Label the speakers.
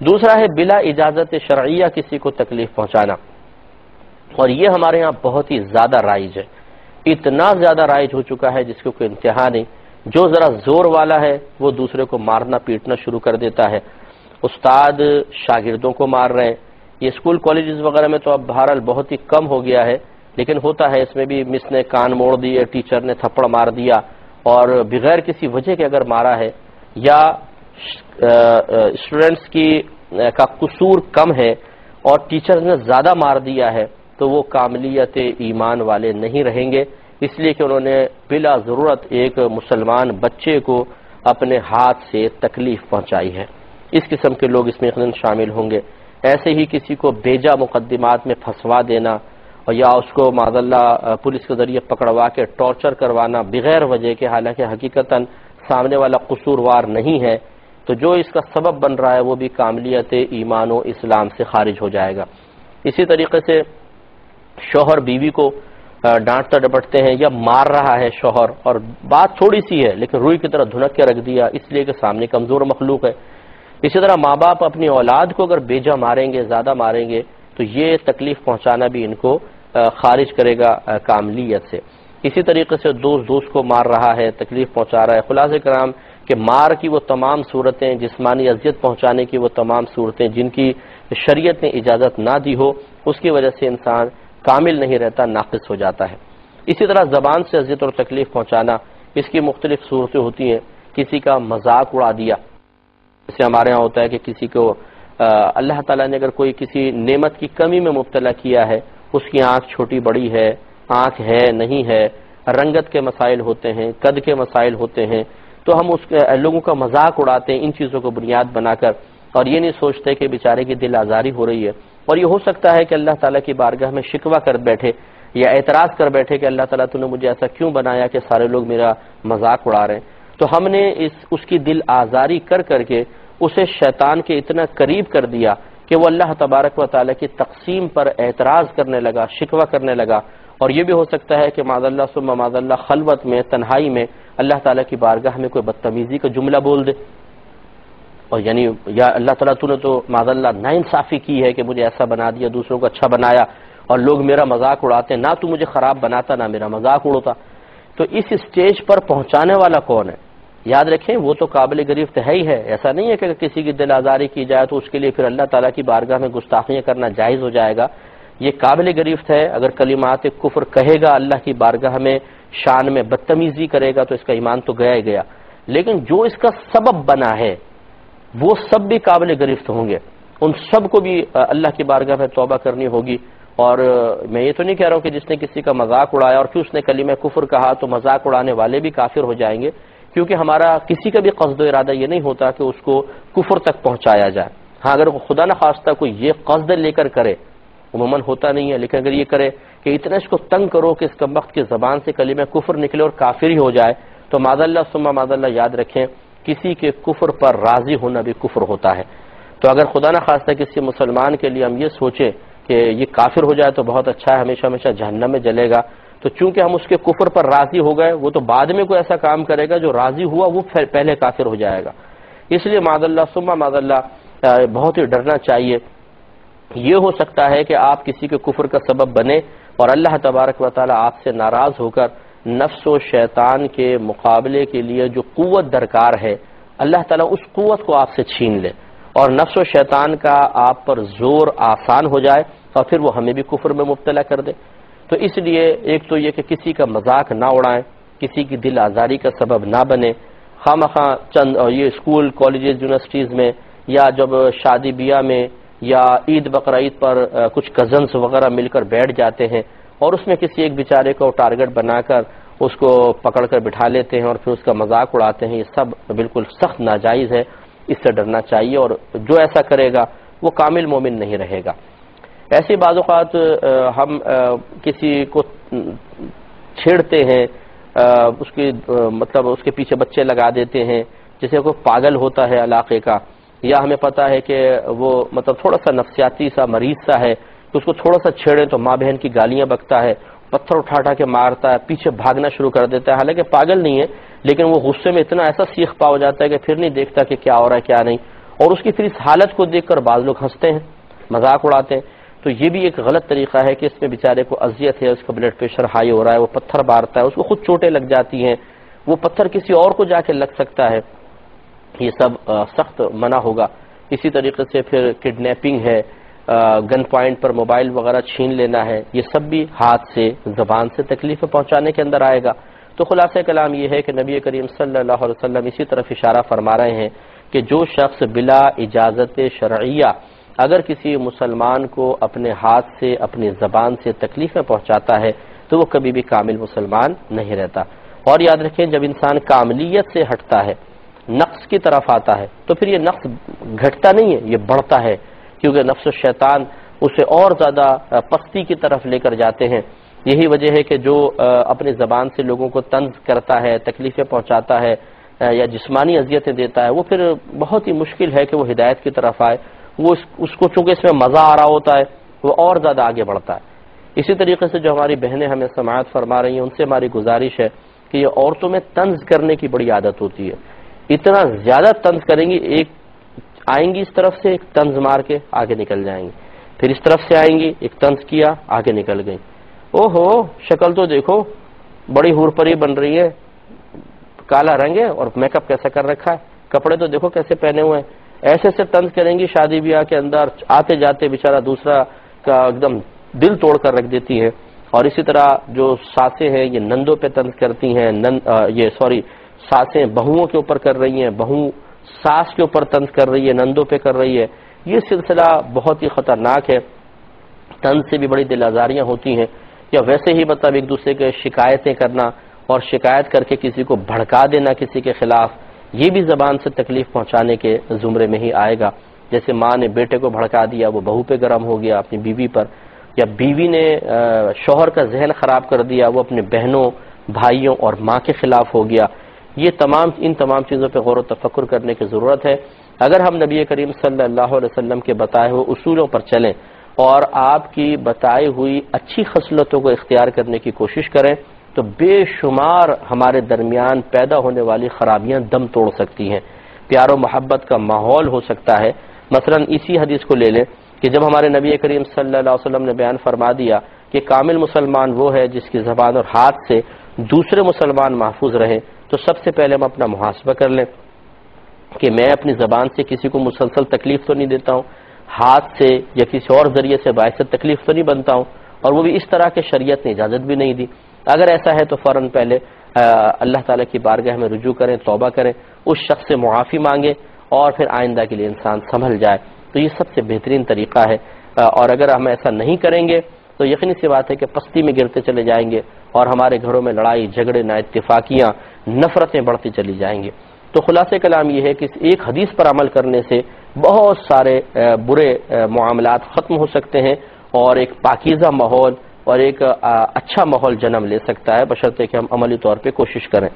Speaker 1: دوسرا ہے بلا اجازت شرعیہ کسی کو تکلیف پہنچانا، اور یہ ہمارے ہاں بہت ہی زیادہ رائج ہے، اتنا زیادہ رائج ہو چکا ہے جس کو کوئی انتہا نہیں۔ جو ذرا زور والا ہے وہ دوسرے کو مارنا پیٹنا شروع کر دیتا ہے، استاد شاگردوں کو مار رہے ہیں۔ یہ اسکول کالجز وغیرہ میں تو اب بہرحال بہت ہی کم ہو گیا ہے، لیکن ہوتا ہے اس میں بھی، مس نے کان موڑ دیے، ٹیچر نے تھپڑ مار دیا، اور بغیر کسی وجہ کے اگر مارا ہے، یا اسٹوڈنٹس کا قصور کم ہے اور ٹیچر نے زیادہ مار دیا ہے، تو وہ کاملیت ایمان والے نہیں رہیں گے، اس لیے کہ انہوں نے بلا ضرورت ایک مسلمان بچے کو اپنے ہاتھ سے تکلیف پہنچائی ہے۔ اس قسم کے لوگ اس میں یقیناً شامل ہوں گے۔ ایسے ہی کسی کو بیجا مقدمات میں پھنسوا دینا، اور یا اس کو معاذ اللہ پولیس کے ذریعے پکڑوا کے ٹارچر کروانا بغیر وجہ کے، حالانکہ حقیقتاً سامنے والا قصوروار نہیں ہے، تو جو اس کا سبب بن رہا ہے وہ بھی کاملیت ایمان و اسلام سے خارج ہو جائے گا۔ اسی طریقے سے شوہر بیوی کو ڈانٹتا ڈپٹتے ہیں یا مار رہا ہے شوہر، اور بات تھوڑی سی ہے لیکن روئی کی طرح دھنک کے رکھ دیا، اس لیے کہ سامنے کمزور مخلوق ہے۔ اسی طرح ماں باپ اپنی اولاد کو اگر بیجا ماریں گے، زیادہ ماریں گے، تو یہ تکلیف پہنچانا بھی ان کو خارج کرے گا کاملیت سے۔ اسی طریقے سے دوست کو مار رہا ہے، تکلیف پہنچا رہا ہے۔ خلاصہ کرام کہ مار کی وہ تمام صورتیں، جسمانی اذیت پہنچانے کی وہ تمام صورتیں جن کی شریعت نے اجازت نہ دی ہو، اس کی وجہ سے انسان کامل نہیں رہتا، ناقص ہو جاتا ہے۔ اسی طرح زبان سے اذیت اور تکلیف پہنچانا، اس کی مختلف صورتیں ہوتی ہیں۔ کسی کا مذاق اڑا دیا، جیسے ہمارے ہاں ہوتا ہے کہ کسی کو اللہ تعالیٰ نے اگر کوئی کسی نعمت کی کمی میں مبتلا کیا ہے، اس کی آنکھ چھوٹی بڑی ہے، آنکھ ہے نہیں ہے، رنگت کے مسائل ہوتے ہیں، قد کے مسائل ہوتے ہیں، تو ہم اس لوگوں کا مذاق اڑاتے ہیں ان چیزوں کو بنیاد بنا کر، اور یہ نہیں سوچتے کہ بیچارے کی دل آزاری ہو رہی ہے، اور یہ ہو سکتا ہے کہ اللہ تعالیٰ کی بارگاہ میں شکوہ کر بیٹھے یا اعتراض کر بیٹھے کہ اللہ تعالیٰ تو نے مجھے ایسا کیوں بنایا کہ سارے لوگ میرا مذاق اڑا رہے ہیں۔ تو ہم نے اس کی دل آزاری کر کر کے اسے شیطان کے اتنا قریب کر دیا کہ وہ اللہ تبارک و تعالیٰ کی تقسیم پر اعتراض کرنے لگا، شکوہ کرنے لگا، اور یہ بھی ہو سکتا ہے کہ معاذ اللہ ثم معاذ اللہ خلوت میں، تنہائی میں اللہ تعالیٰ کی بارگاہ میں کوئی بدتمیزی کا جملہ بول دے، اور یعنی یا اللہ تعالیٰ تو نے تو معاذ اللہ ناانصافی کی ہے کہ مجھے ایسا بنا دیا، دوسروں کو اچھا بنایا، اور لوگ میرا مذاق اڑاتے ہیں، نہ تو مجھے خراب بناتا نہ میرا مذاق اڑتا۔ تو اس سٹیج پر پہنچانے والا کون ہے؟ یاد رکھیں وہ تو قابل گرفت ہے ہی ہے، ایسا نہیں ہے کہ اگر کسی کی دل آزاری کی جائے تو اس کے لیے پھر اللہ تعالیٰ کی بارگاہ میں گستاخیاں کرنا جائز ہو جائے گا۔ یہ قابل گرفت ہے، اگر کلمات کفر کہے گا اللہ کی بارگاہ میں، شان میں بدتمیزی کرے گا تو اس کا ایمان تو گیا ہی گیا، لیکن جو اس کا سبب بنا ہے وہ سب بھی قابل گرفت ہوں گے، ان سب کو بھی اللہ کی بارگاہ میں توبہ کرنی ہوگی۔ اور میں یہ تو نہیں کہہ رہا ہوں کہ جس نے کسی کا مذاق اڑایا اور پھر اس نے کلمہ کفر کہا تو مذاق اڑانے والے بھی کافر ہو جائیں گے، کیونکہ ہمارا کسی کا بھی قصد و ارادہ یہ نہیں ہوتا کہ اس کو کفر تک پہنچایا جائے۔ ہاں اگر خدا نخواستہ کوئی یہ قصد لے کر کرے، عموماً ہوتا نہیں ہے، لیکن اگر یہ کرے کہ اتنا اس کو تنگ کرو کہ اس کمبخت کی زبان سے کلمہ کفر نکلے اور کافر ہی ہو جائے، تو معاذ اللہ ثم معاذ اللہ یاد رکھیں کسی کے کفر پر راضی ہونا بھی کفر ہوتا ہے۔ تو اگر خدا نخواستہ کسی مسلمان کے لیے ہم یہ سوچیں کہ یہ کافر ہو جائے تو بہت اچھا ہے، ہمیشہ ہمیشہ جہنم میں جلے گا، تو چونکہ ہم اس کے کفر پر راضی ہو گئے، وہ تو بعد میں کوئی ایسا کام کرے گا جو راضی ہوا وہ پہلے کافر ہو جائے گا۔ اس لیے معاذ اللہ ثم معاذ اللہ بہت ہی ڈرنا چاہیے۔ یہ ہو سکتا ہے کہ آپ کسی کے کفر کا سبب بنے اور اللہ تبارک و تعالی آپ سے ناراض ہو کر نفس و شیطان کے مقابلے کے لیے جو قوت درکار ہے، اللہ تعالیٰ اس قوت کو آپ سے چھین لے اور نفس و شیطان کا آپ پر زور آسان ہو جائے اور پھر وہ ہمیں بھی کفر میں مبتلا کر دے۔ تو اس لیے ایک تو یہ کہ کسی کا مذاق نہ اڑائیں، کسی کی دل آزاری کا سبب نہ بنے، خواہ چند یہ اسکول کالجز یونیورسٹیز میں یا جب شادی بیاہ میں یا عید بقرعید پر کچھ کزنس وغیرہ مل کر بیٹھ جاتے ہیں اور اس میں کسی ایک بیچارے کو ٹارگٹ بنا کر اس کو پکڑ کر بٹھا لیتے ہیں اور پھر اس کا مذاق اڑاتے ہیں، یہ سب بالکل سخت ناجائز ہے، اس سے ڈرنا چاہیے، اور جو ایسا کرے گا وہ کامل مومن نہیں رہے گا۔ ایسے بعض اوقات ہم کسی کو چھیڑتے ہیں، اس کی مطلب اس کے پیچھے بچے لگا دیتے ہیں، جیسے کوئی پاگل ہوتا ہے علاقے کا، یا ہمیں پتہ ہے کہ وہ مطلب تھوڑا سا نفسیاتی سا مریض سا ہے، تو اس کو تھوڑا سا چھیڑیں تو ماں بہن کی گالیاں بکتا ہے، پتھر اٹھا کے مارتا ہے، پیچھے بھاگنا شروع کر دیتا ہے، حالانکہ پاگل نہیں ہے لیکن وہ غصے میں اتنا ایسا سیخ پا ہو جاتا ہے کہ پھر نہیں دیکھتا کہ کیا ہو رہا ہے کیا نہیں، اور اس کی پھر اس حالت کو دیکھ کر بعض لوگ ہنستے ہیں، مذاق اڑاتے ہیں. تو یہ بھی ایک غلط طریقہ ہے کہ اس میں بیچارے کو اذیت ہے، اس کا بلڈ پریشر ہائی ہو رہا ہے، وہ پتھر مارتا ہے، اس کو خود چوٹیں لگ جاتی ہیں، وہ پتھر کسی اور کو جا کے لگ سکتا ہے. یہ سب سخت منع ہوگا. اسی طریقے سے پھر کڈنیپنگ ہے، گن پوائنٹ پر موبائل وغیرہ چھین لینا ہے، یہ سب بھی ہاتھ سے زبان سے تکلیف پہنچانے کے اندر آئے گا. تو خلاصہ کلام یہ ہے کہ نبی کریم صلی اللہ علیہ وسلم اسی طرف اشارہ فرما رہے ہیں کہ جو شخص بلا اجازت شرعیہ اگر کسی مسلمان کو اپنے ہاتھ سے اپنی زبان سے تکلیفیں پہنچاتا ہے تو وہ کبھی بھی کامل مسلمان نہیں رہتا. اور یاد رکھیں جب انسان کاملیت سے ہٹتا ہے، نقص کی طرف آتا ہے، تو پھر یہ نقص گھٹتا نہیں ہے، یہ بڑھتا ہے، کیونکہ نفس و شیطان اسے اور زیادہ پستی کی طرف لے کر جاتے ہیں. یہی وجہ ہے کہ جو اپنی زبان سے لوگوں کو طنز کرتا ہے، تکلیفیں پہنچاتا ہے یا جسمانی اذیتیں دیتا ہے، وہ پھر بہت ہی مشکل ہے کہ وہ ہدایت کی طرف آئے. وہ اس کو چونکہ اس میں مزہ آ رہا ہوتا ہے، وہ اور زیادہ آگے بڑھتا ہے. اسی طریقے سے جو ہماری بہنیں ہمیں سماعت فرما رہی ہیں، ان سے ہماری گزارش ہے کہ یہ عورتوں میں طنز کرنے کی بڑی عادت ہوتی ہے. اتنا زیادہ طنز کریں گی، ایک آئیں گی اس طرف سے ایک طنز مار کے آگے نکل جائیں گی، پھر اس طرف سے آئیں گی ایک طنز کیا آگے نکل گئی. او ہو شکل تو دیکھو بڑی ہور پری بن رہی ہے، کالا رنگ ہے اور میک اپ کیسا کر رکھا ہے، کپڑے تو دیکھو کیسے پہنے ہوئے ہیں. ایسے سے طنز کریں گی، شادی بیاہ کے اندر آتے جاتے بیچارہ دوسرا کا ایک دم دل توڑ کر رکھ دیتی ہے. اور اسی طرح جو ساسیں ہیں یہ نندوں پہ طنز کرتی ہیں، ساسیں بہوؤں کے اوپر کر رہی ہیں، بہو ساس کے اوپر طنز کر رہی ہے، نندوں پہ کر رہی ہے. یہ سلسلہ بہت ہی خطرناک ہے. طنز سے بھی بڑی دل آزاریاں ہوتی ہیں، یا ویسے ہی مطلب ایک دوسرے کے شکایتیں کرنا اور شکایت کر کے کسی کو بھڑکا دینا کسی کے خلاف، یہ بھی زبان سے تکلیف پہنچانے کے زمرے میں ہی آئے گا. جیسے ماں نے بیٹے کو بھڑکا دیا، وہ بہو پہ گرم ہو گیا اپنی بیوی پر، یا بیوی نے شوہر کا ذہن خراب کر دیا، وہ اپنے بہنوں بھائیوں اور ماں کے خلاف ہو گیا. ان تمام چیزوں پہ غور و تفکر کرنے کی ضرورت ہے. اگر ہم نبی کریم صلی اللہ علیہ وسلم کے بتائے ہوئے اصولوں پر چلیں اور آپ کی بتائی ہوئی اچھی خصلتوں کو اختیار کرنے کی کوشش کریں تو بے شمار ہمارے درمیان پیدا ہونے والی خرابیاں دم توڑ سکتی ہیں، پیار و محبت کا ماحول ہو سکتا ہے. مثلا اسی حدیث کو لے لیں کہ جب ہمارے نبی کریم صلی اللہ علیہ وسلم نے بیان فرما دیا کہ کامل مسلمان وہ ہے جس کی زبان اور ہاتھ سے دوسرے مسلمان محفوظ رہے، تو سب سے پہلے ہم اپنا محاسبہ کر لیں کہ میں اپنی زبان سے کسی کو مسلسل تکلیف تو نہیں دیتا ہوں، ہاتھ سے یا کسی اور ذریعے سے باعث تکلیف تو نہیں بنتا ہوں، اور وہ بھی اس طرح کے شریعت نے اجازت بھی نہیں دی. اگر ایسا ہے تو فوراً پہلے اللہ تعالیٰ کی بارگاہ میں رجوع کریں، توبہ کریں، اس شخص سے معافی مانگیں اور پھر آئندہ کے لیے انسان سنبھل جائے. تو یہ سب سے بہترین طریقہ ہے. اور اگر ہم ایسا نہیں کریں گے تو یقینی سی بات ہے کہ پستی میں گرتے چلے جائیں گے اور ہمارے گھروں میں لڑائی جھگڑے نا اتفاقیاں نفرتیں بڑھتی چلی جائیں گے. تو خلاصہ کلام یہ ہے کہ اس ایک حدیث پر عمل کرنے سے بہت سارے برے معاملات ختم ہو سکتے ہیں اور ایک پاکیزہ ماحول اور ایک اچھا ماحول جنم لے سکتا ہے، بشرطے کہ ہم عملی طور پہ کوشش کریں.